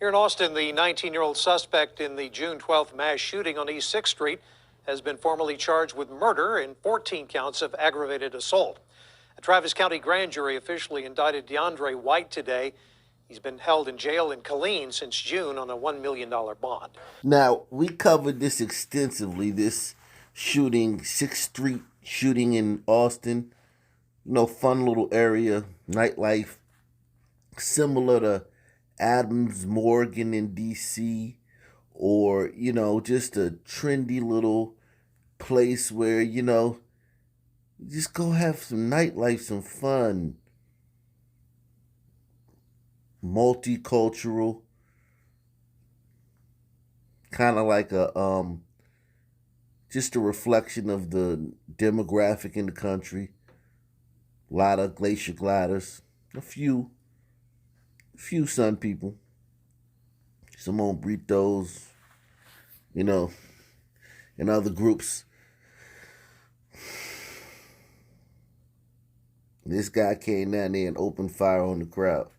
Here in Austin, the 19-year-old suspect in the June 12th mass shooting on East 6th Street has been formally charged with murder and 14 counts of aggravated assault. A Travis County grand jury officially indicted DeAndre White today. He's been held in jail in Killeen since June on a $1 million bond. Now, we covered this extensively, this shooting, 6th Street shooting in Austin. Fun little area, nightlife, similar to Adams Morgan in D.C., or, just a trendy little place where, just go have some nightlife, some fun. Multicultural, kind of like just a reflection of the demographic in the country. A lot of glacier gliders, a few sun people, some hombritos, and other groups. This guy came down there and opened fire on the crowd.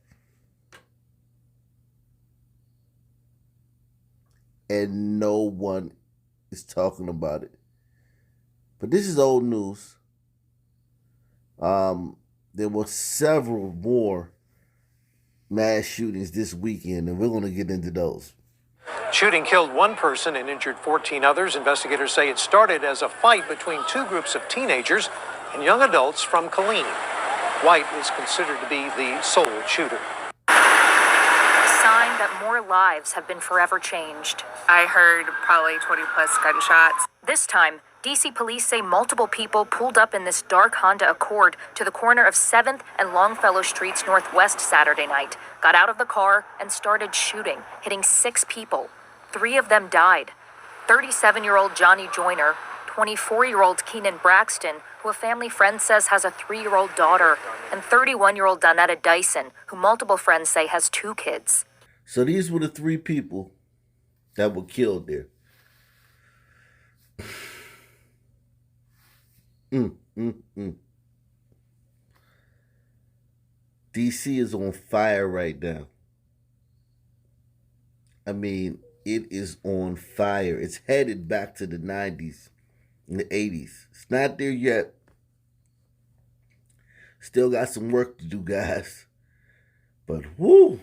And no one is talking about it. But this is old news. There were several more mass shootings this weekend, and we're going to get into those. Shooting killed one person and injured 14 others. Investigators say it started as a fight between two groups of teenagers and young adults from Killeen. White is considered to be the sole shooter. Sign that more lives have been forever changed. I heard probably 20 plus gunshots. This time, D.C. police say multiple people pulled up in this dark Honda Accord to the corner of 7th and Longfellow Streets Northwest Saturday night, got out of the car and started shooting, hitting 6 people. 3 of them died. 37-year-old Johnny Joyner, 24-year-old Keenan Braxton, who a family friend says has a 3-year-old daughter, and 31-year-old Donetta Dyson, who multiple friends say has 2 kids. So these were the 3 people that were killed there. DC is on fire right now. I mean, it is on fire. It's headed back to the 90s and the 80s. It's not there yet. Still got some work to do, guys. But whoo,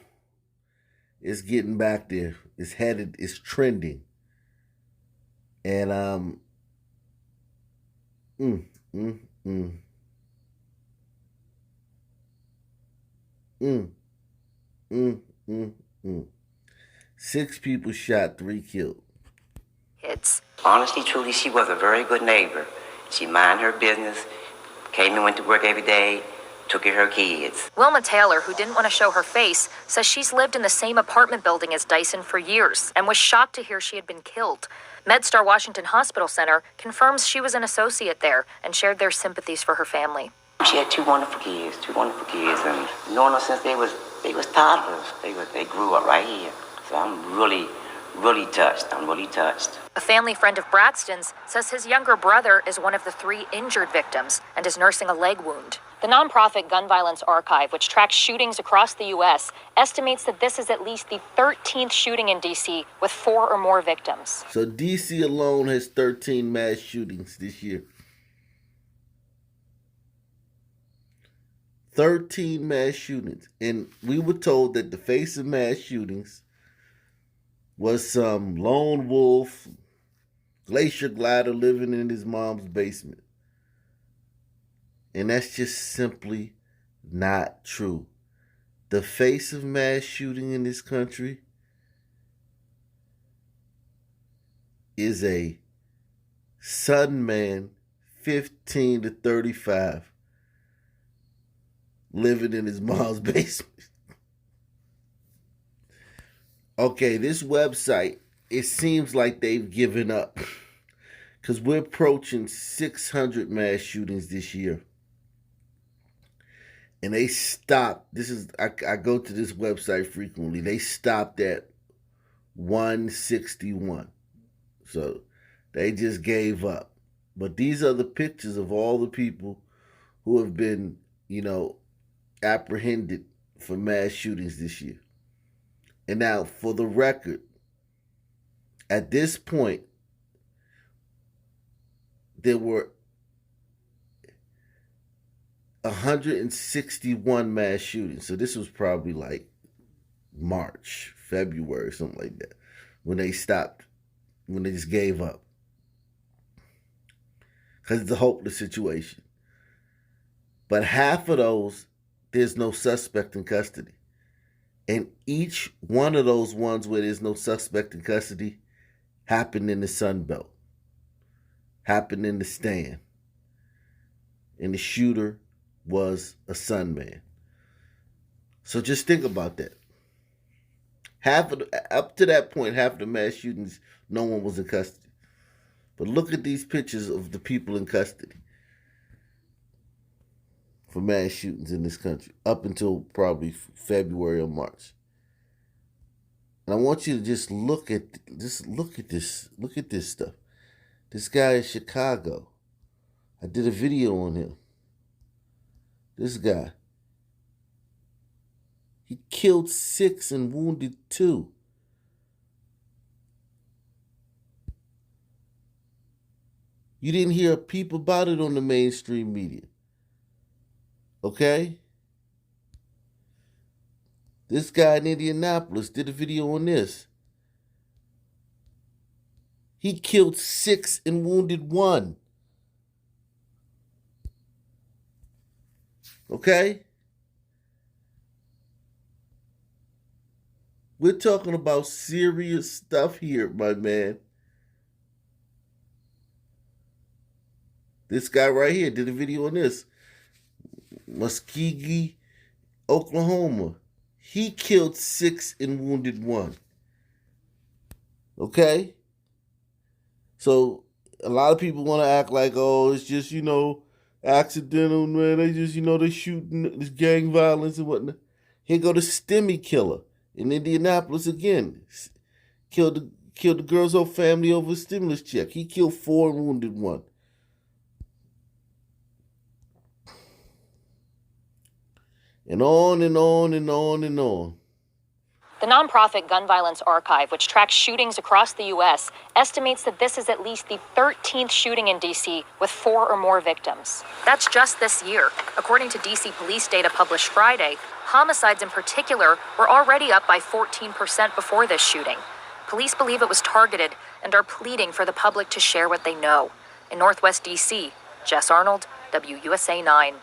it's getting back there. It's headed, it's trending. And Six people shot, 3 killed. Honestly, truly, she was a very good neighbor. She minded her business, came and went to work every day, took care of her kids. Wilma Taylor, who didn't want to show her face, says she's lived in the same apartment building as Dyson for years and was shocked to hear she had been killed. MedStar Washington Hospital Center confirms she was an associate there and shared their sympathies for her family. She had 2 wonderful kids, and knowing her since they was toddlers. They grew up right here. So I'm really touched. A family friend of Braxton's says his younger brother is one of the 3 injured victims and is nursing a leg wound. The nonprofit Gun Violence Archive, which tracks shootings across the U.S., estimates that this is at least the 13th shooting in D.C. with 4 or more victims. So D.C. alone has 13 mass shootings this year. 13 mass shootings. And we were told that the face of mass shootings was some lone wolf, glacier glider living in his mom's basement. And that's just simply not true. The face of mass shooting in this country is a Southern man, 15 to 35, living in his mom's basement. Okay, this website, it seems like they've given up because we're approaching 600 mass shootings this year. And they stopped. I go to this website frequently. They stopped at 161. So they just gave up. But these are the pictures of all the people who have been, apprehended for mass shootings this year. And now, for the record, at this point, there were 161 mass shootings. So this was probably like March, February, something like that, when they stopped, when they just gave up. Because it's a hopeless situation. But half of those, there's no suspect in custody. And each one of those ones where there's no suspect in custody happened in the Sun Belt, happened in the Stand. And the shooter was a Sun man. So just think about that. Up to that point, half of the mass shootings, no one was in custody. But look at these pictures of the people in custody for mass shootings in this country up until probably February or March. And I want you to just look at this. Look at this stuff. This guy in Chicago. I did a video on him. This guy. He killed 6 and wounded 2. You didn't hear a peep about it on the mainstream media. Okay? This guy in Indianapolis did a video on this. He killed 6 and wounded 1. Okay? We're talking about serious stuff here, my man. This guy right here did a video on this. Muskogee, Oklahoma. He killed 6 and wounded 1. Okay? So, a lot of people want to act like, oh, it's just, accidental, man. They just, they shooting, this gang violence and whatnot. Here go the Stimmy killer in Indianapolis again. Killed the girl's whole family over a stimulus check. He killed 4 and wounded 1. And on and on and on and on. The nonprofit Gun Violence Archive, which tracks shootings across the U.S., estimates that this is at least the 13th shooting in D.C. with 4 or more victims. That's just this year. According to D.C. police data published Friday, homicides in particular were already up by 14% before this shooting. Police believe it was targeted and are pleading for the public to share what they know. In Northwest D.C., Jess Arnold, WUSA 9.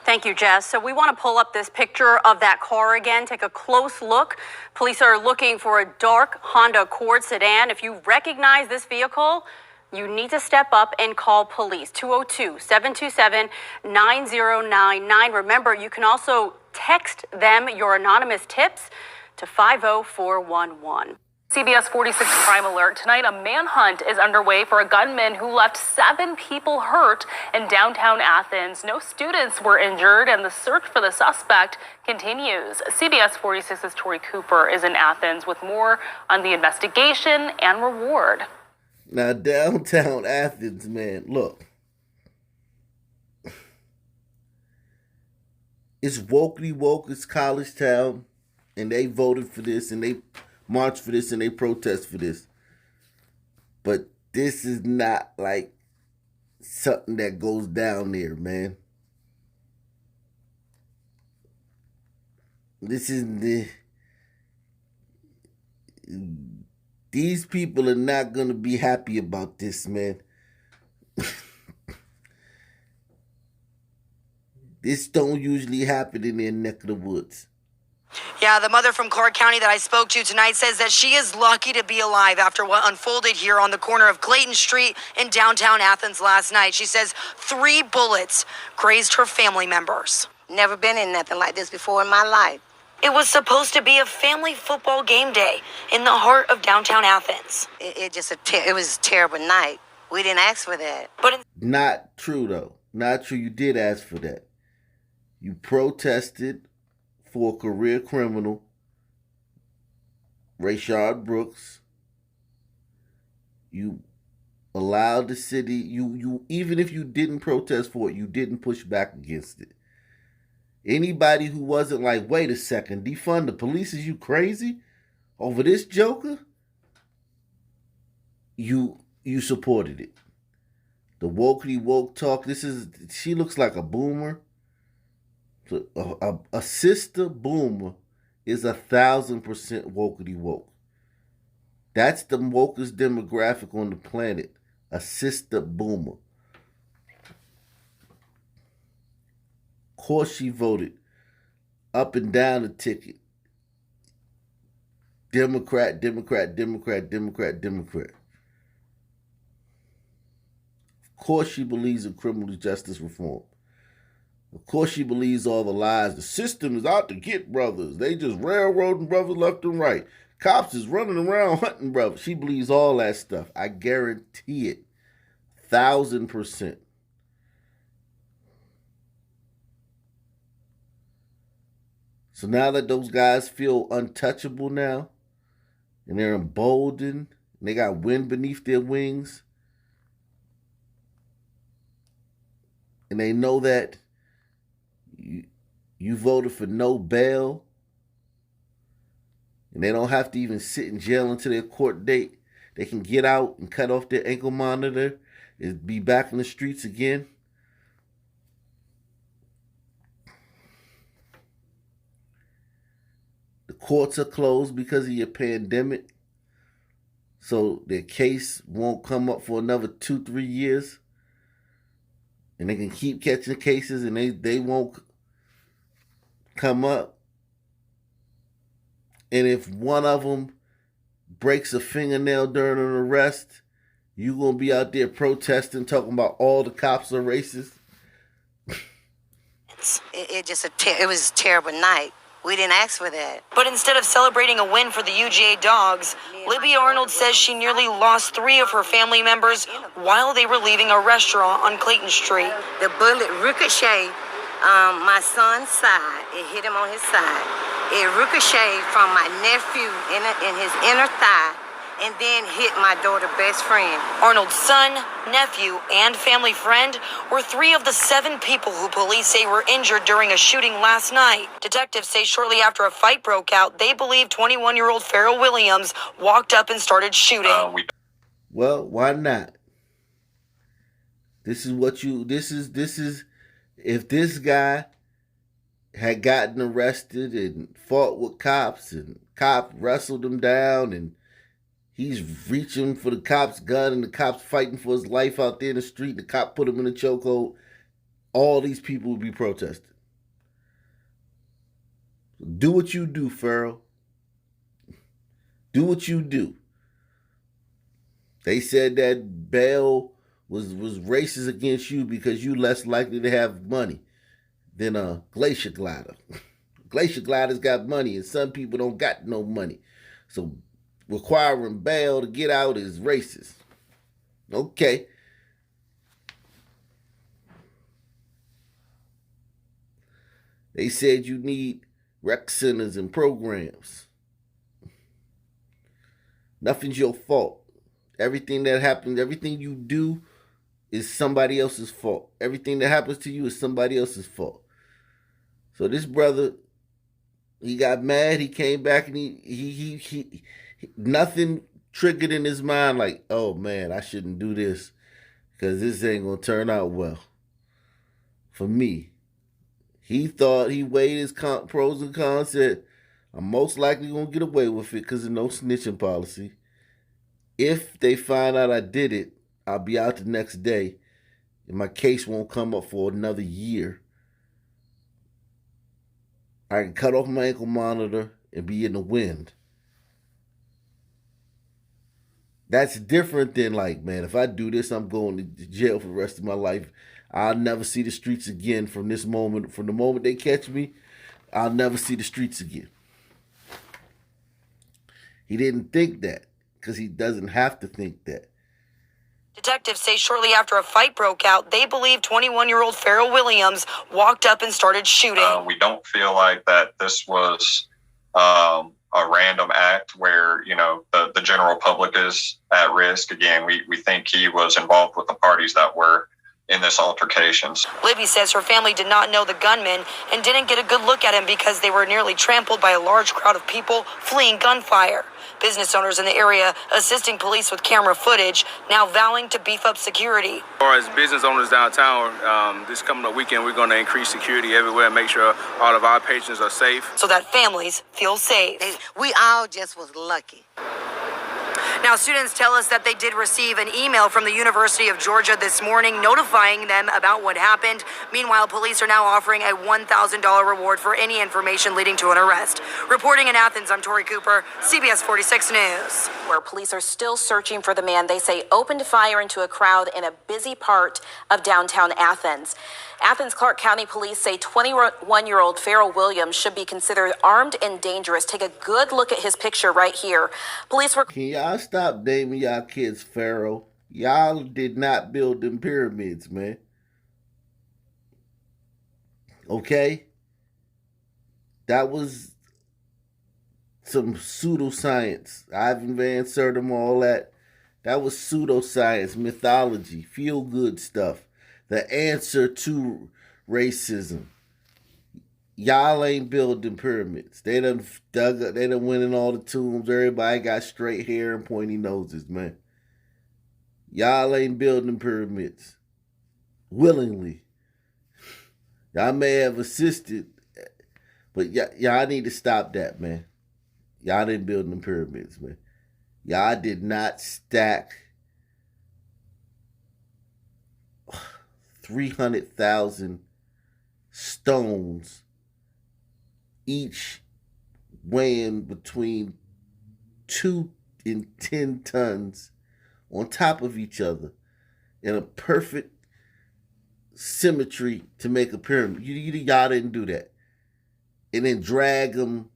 Thank you, Jess. So we want to pull up this picture of that car again, take a close look. Police are looking for a dark Honda Accord sedan. If you recognize this vehicle, you need to step up and call police. 202-727-9099. Remember, you can also text them your anonymous tips to 50411. CBS 46 Crime Alert. Tonight, a manhunt is underway for a gunman who left 7 people hurt in downtown Athens. No students were injured, and the search for the suspect continues. CBS 46's Tori Cooper is in Athens with more on the investigation and reward. Now, downtown Athens, man, look. It's wokely woke, it's college town, and they voted for this, and they march for this and they protest for this. But this is not like something that goes down there, man. These people are not going to be happy about this, man. This don't usually happen in their neck of the woods. Yeah, the mother from Clark County that I spoke to tonight says that she is lucky to be alive after what unfolded here on the corner of Clayton Street in downtown Athens last night. She says 3 bullets grazed her family members. Never been in nothing like this before in my life. It was supposed to be a family football game day in the heart of downtown Athens. It was a terrible night. We didn't ask for that. But not true, though. Not true. You did ask for that. You protested for a career criminal, Rayshard Brooks. You allowed the city, you even if you didn't protest for it, you didn't push back against it. Anybody who wasn't like, wait a second, defund the police, is you crazy? over this joker, you supported it. The wokey woke talk. She looks like a boomer. A sister boomer is 1,000% wokey woke. That's the wokest demographic on the planet. A sister boomer. Of course she voted up and down the ticket. Democrat, Democrat, Democrat, Democrat, Democrat. Of course she believes in criminal justice reform. Of course she believes all the lies. The system is out to get brothers. They just railroading brothers left and right. Cops is running around hunting brothers. She believes all that stuff. I guarantee it. 1,000%. So now that those guys feel untouchable now, and they're emboldened, and they got wind beneath their wings, and they know that you voted for no bail, and they don't have to even sit in jail until their court date. They can get out and cut off their ankle monitor and be back in the streets again. The courts are closed because of your pandemic, so their case won't come up for another 2-3 years. And they can keep catching cases and they won't come up. And if one of them breaks a fingernail during an arrest, you going to be out there protesting, talking about all the cops are racist. It was a terrible night. We didn't ask for that. But instead of celebrating a win for the UGA Dogs, Libby Arnold says she nearly lost 3 of her family members while they were leaving a restaurant on Clayton Street. The bullet ricocheted my son's side. It hit him on his side. It ricocheted from my nephew in his inner thigh, and then hit my daughter's best friend. Arnold's son, nephew, and family friend were 3 of the 7 people who police say were injured during a shooting last night. Detectives say shortly after a fight broke out, they believe 21-year-old Pharrell Williams walked up and started shooting. Well, why not? This is if this guy had gotten arrested and fought with cops and cop wrestled him down and he's reaching for the cop's gun and the cop's fighting for his life out there in the street. The cop put him in a chokehold. All these people would be protesting. Do what you do, Pharrell. Do what you do. They said that bail was racist against you because you less likely to have money than a Glacier Glider. Glacier Gliders got money and some people don't got no money. So requiring bail to get out is racist. Okay. They said you need rec centers and programs. Nothing's your fault. Everything that happens, everything you do is somebody else's fault. Everything that happens to you is somebody else's fault. So this brother, he got mad, he came back and he nothing triggered in his mind like, oh man, I shouldn't do this because this ain't gonna turn out well for me. He thought, he weighed his pros and cons, said, I'm most likely gonna get away with it because of no snitching policy. If they find out I did it, I'll be out the next day and my case won't come up for another year. I can cut off my ankle monitor and be in the wind. That's different than like, man, if I do this, I'm going to jail for the rest of my life. I'll never see the streets again from this moment. From the moment they catch me, I'll never see the streets again. He didn't think that because he doesn't have to think that. Detectives say shortly after a fight broke out, they believe 21-year-old Pharrell Williams walked up and started shooting. We don't feel like that this was a random act where, you know, the general public is at risk. Again, we think he was involved with the parties that were in this altercation. Libby says her family did not know the gunman and didn't get a good look at him because they were nearly trampled by a large crowd of people fleeing gunfire. Business owners in the area assisting police with camera footage, now vowing to beef up security. As far as business owners downtown, this coming up weekend, we're going to increase security everywhere and make sure all of our patrons are safe. So that families feel safe. We all just was lucky. Now, students tell us that they did receive an email from the University of Georgia this morning notifying them about what happened. Meanwhile, police are now offering a $1,000 reward for any information leading to an arrest. Reporting in Athens, I'm Tori Cooper, CBS 46 News. Where police are still searching for the man they say opened fire into a crowd in a busy part of downtown Athens. Athens Clark County Police say 21-year-old Farrell Williams should be considered armed and dangerous. Take a good look at his picture right here. Police were... Can y'all stop naming y'all kids Pharaoh? Y'all did not build them pyramids, man. Okay? That was some pseudoscience. Ivan Van Sertima, all that. That was pseudoscience, mythology, feel-good stuff. The answer to racism. Y'all ain't building pyramids. They done dug up, they done went in all the tombs. Everybody got straight hair and pointy noses, man. Y'all ain't building pyramids. Willingly. Y'all may have assisted, but y'all need to stop that, man. Y'all didn't build them pyramids, man. Y'all did not stack 300,000 stones, each weighing between 2 and 10 tons on top of each other in a perfect symmetry to make a pyramid. Y'all didn't do that. And then drag them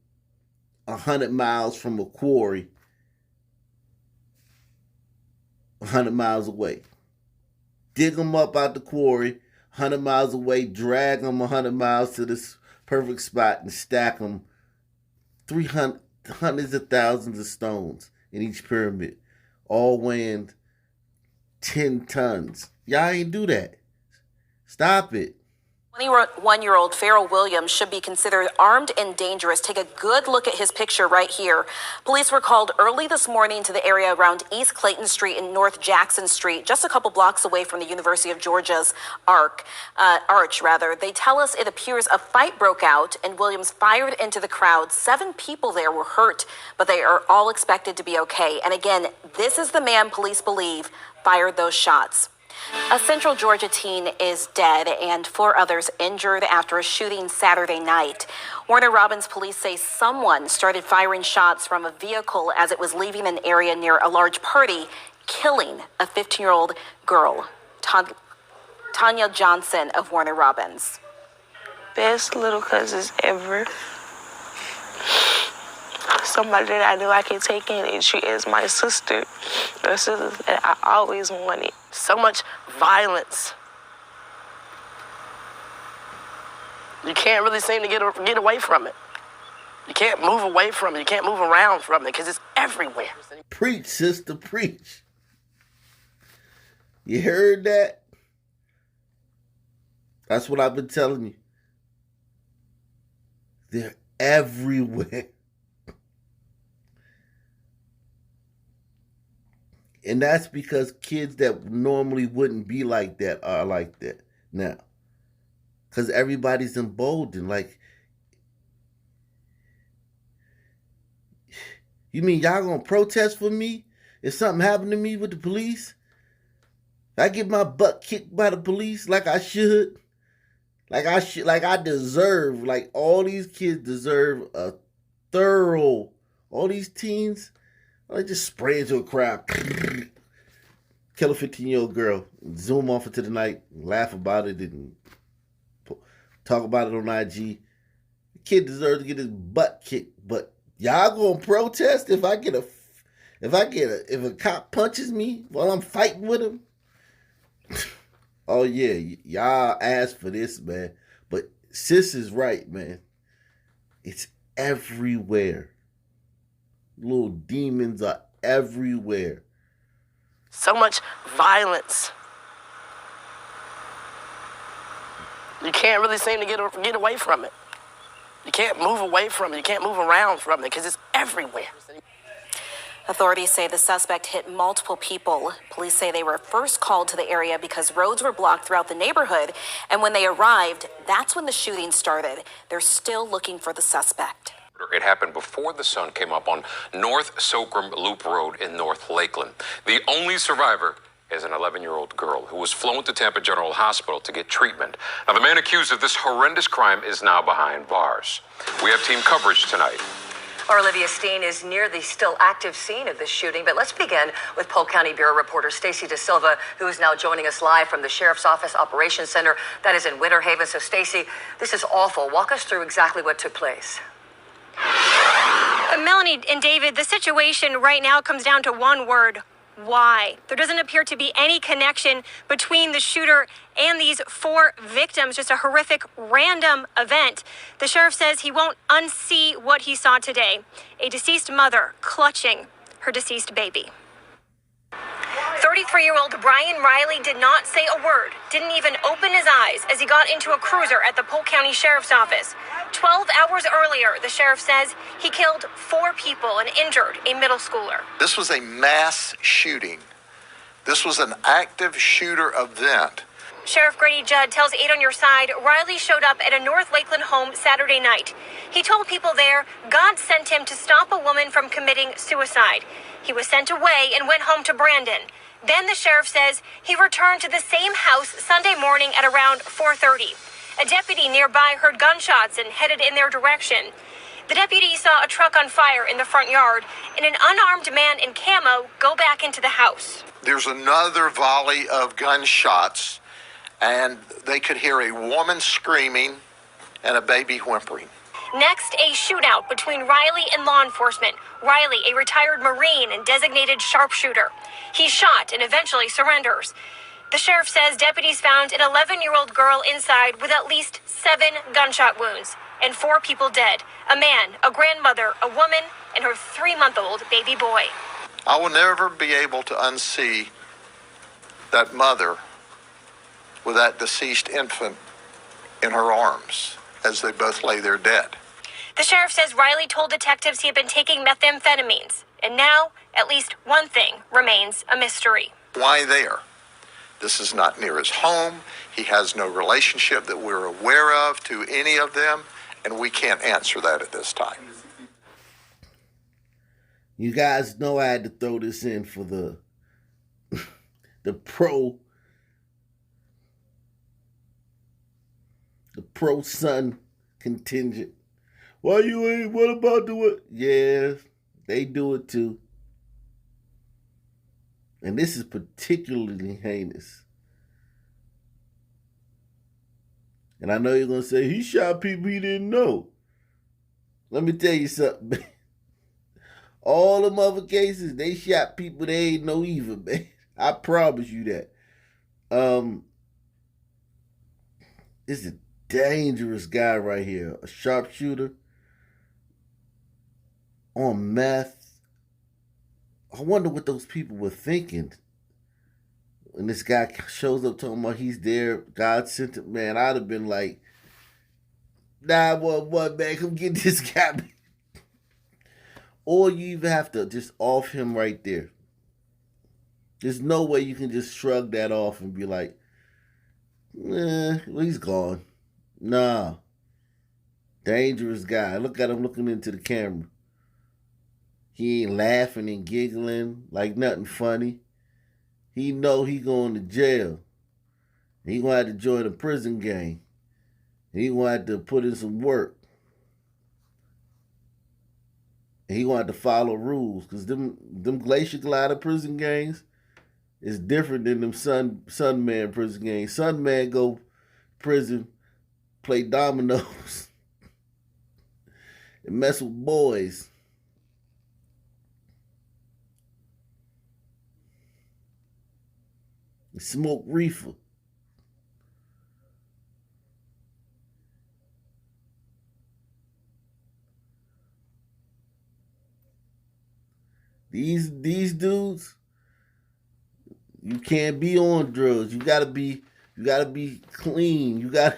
100 miles from a quarry 100 miles away. Dig them up out the quarry 100 miles away, drag them 100 miles to this perfect spot and stack them hundreds of thousands of stones in each pyramid, all weighing 10 tons. Y'all ain't do that. Stop it. 21-year-old Farrell Williams should be considered armed and dangerous. Take a good look at his picture right here. Police were called early this morning to the area around East Clayton Street and North Jackson Street, just a couple blocks away from the University of Georgia's arch. They tell us it appears a fight broke out and Williams fired into the crowd. 7 people there were hurt, but they are all expected to be okay. And again, this is the man police believe fired those shots. A Central Georgia teen is dead and 4 others injured after a shooting Saturday night. Warner Robins police say someone started firing shots from a vehicle as it was leaving an area near a large party, killing a 15-year-old girl. Tanya Johnson of Warner Robins. Best little cousins ever. Somebody that I knew I could take in and treat as my sister. A sister that I always wanted. So much violence. You can't really seem to get away from it. You can't move away from it. You can't move around from it because it's everywhere. Preach, sister, preach. You heard that? That's what I've been telling you. They're everywhere. And that's because kids that normally wouldn't be like that are like that now. Because everybody's emboldened. Like, you mean y'all gonna protest for me if something happened to me with the police? If I get my butt kicked by the police like I should, like I deserve, like all these kids deserve a thorough, all these teens, I just spray into a crowd, kill a 15-year-old girl, zoom off into the night, laugh about it, and talk about it on IG. The kid deserves to get his butt kicked, but y'all gonna protest if a cop punches me while I'm fighting with him? Oh yeah, y'all asked for this, man. But sis is right, man. It's everywhere. Little demons are everywhere. So much violence. You can't really seem to get away from it. You can't move away from it. You can't move around from it because it's everywhere. Authorities say the suspect hit multiple people. Police say they were first called to the area because roads were blocked throughout the neighborhood. And when they arrived, that's when the shooting started. They're still looking for the suspect. It happened before the sun came up on North Socrum Loop Road in North Lakeland. The only survivor is an 11-year-old girl who was flown to Tampa General Hospital to get treatment. Now, the man accused of this horrendous crime is now behind bars. We have team coverage tonight. Our Olivia Steen is near the still active scene of this shooting, but let's begin with Polk County Bureau reporter Stacy De Silva, who is now joining us live from the Sheriff's Office Operations Center that is in Winter Haven. So, Stacy, this is awful. Walk us through exactly what took place. Melanie and David, the situation right now comes down to one word: why? There doesn't appear to be any connection between the shooter and these 4 victims, just a horrific random event. The sheriff says he won't unsee what he saw today: a deceased mother clutching her deceased baby. 33-year-old Brian Riley did not say a word, didn't even open his eyes as he got into a cruiser at the Polk County Sheriff's Office. 12 hours earlier, the sheriff says he killed 4 people and injured a middle schooler. This was a mass shooting. This was an active shooter event. Sheriff Grady Judd tells 8 on Your Side Riley showed up at a North Lakeland home Saturday night. He told people there God sent him to stop a woman from committing suicide. He was sent away and went home to Brandon. Then the sheriff says he returned to the same house Sunday morning at around 4:30. A deputy nearby heard gunshots and headed in their direction. The deputy saw a truck on fire in the front yard and an unarmed man in camo go back into the house. There's another volley of gunshots, and they could hear a woman screaming and a baby whimpering. Next, a shootout between Riley and law enforcement. Riley, a retired Marine and designated sharpshooter. He's shot and eventually surrenders. The sheriff says deputies found an 11-year-old girl inside with at least 7 gunshot wounds and 4 people dead: a man, a grandmother, a woman, and her 3-month-old baby boy. I will never be able to unsee that mother with that deceased infant in her arms as they both lay there dead. The sheriff says Riley told detectives he had been taking methamphetamines, and now at least one thing remains a mystery. Why there? This is not near his home. He has no relationship that we're aware of to any of them, and we can't answer that at this time. You guys know I had to throw this in for the pro-son contingent. Why you ain't? What about the what? Yeah, they do it too. And this is particularly heinous. And I know you're going to say, he shot people he didn't know. Let me tell you something, man. All them other cases, they shot people they ain't know either, man. I promise you that. This is a dangerous guy right here. A sharpshooter on meth. I wonder what those people were thinking when this guy shows up talking about he's there, God sent it. Man, I'd have been like, 911, man, come get this guy. Or you even have to just off him right there. There's no way you can just shrug that off and be like, well, he's gone. Nah. Dangerous guy. Look at him looking into the camera. He ain't laughing and giggling like nothing funny. He know he going to jail. He gonna have to join a prison gang. He gonna have to put in some work. And he gonna have to follow rules, because them Glacier Glider prison gangs is different than them Sunman prison gangs. Sunman go prison, play dominoes, and mess with boys. Smoke reefer. These dudes, you can't be on drugs. You gotta be clean. You got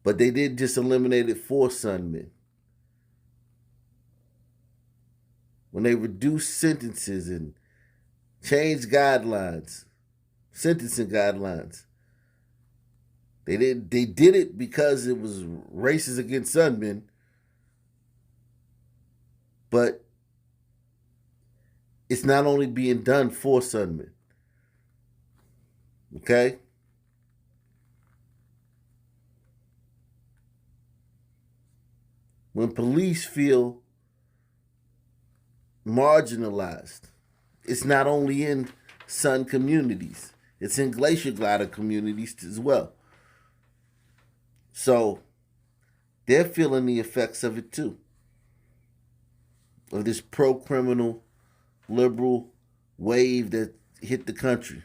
But they did just eliminate 4 Sunmen. When they reduced sentences and changed guidelines, sentencing guidelines, they did it because it was racist against Sunmen. But it's not only being done for Sunmen. Okay? When police feel marginalized, it's not only in Sun communities, it's in Glacier Glider communities as well. So they're feeling the effects of it too, of this pro-criminal, liberal wave that hit the country.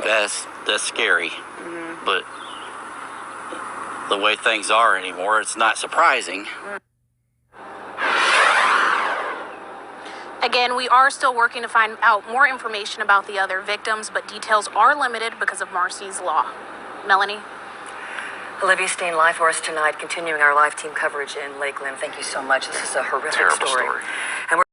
That's scary, but the way things are anymore, it's not surprising. Again, we are still working to find out more information about the other victims, but details are limited because of Marsy's law. Melanie? Olivia Steen live for us tonight, continuing our live team coverage in Lakeland. Thank you so much. This is a horrific Terrible story. story. And we're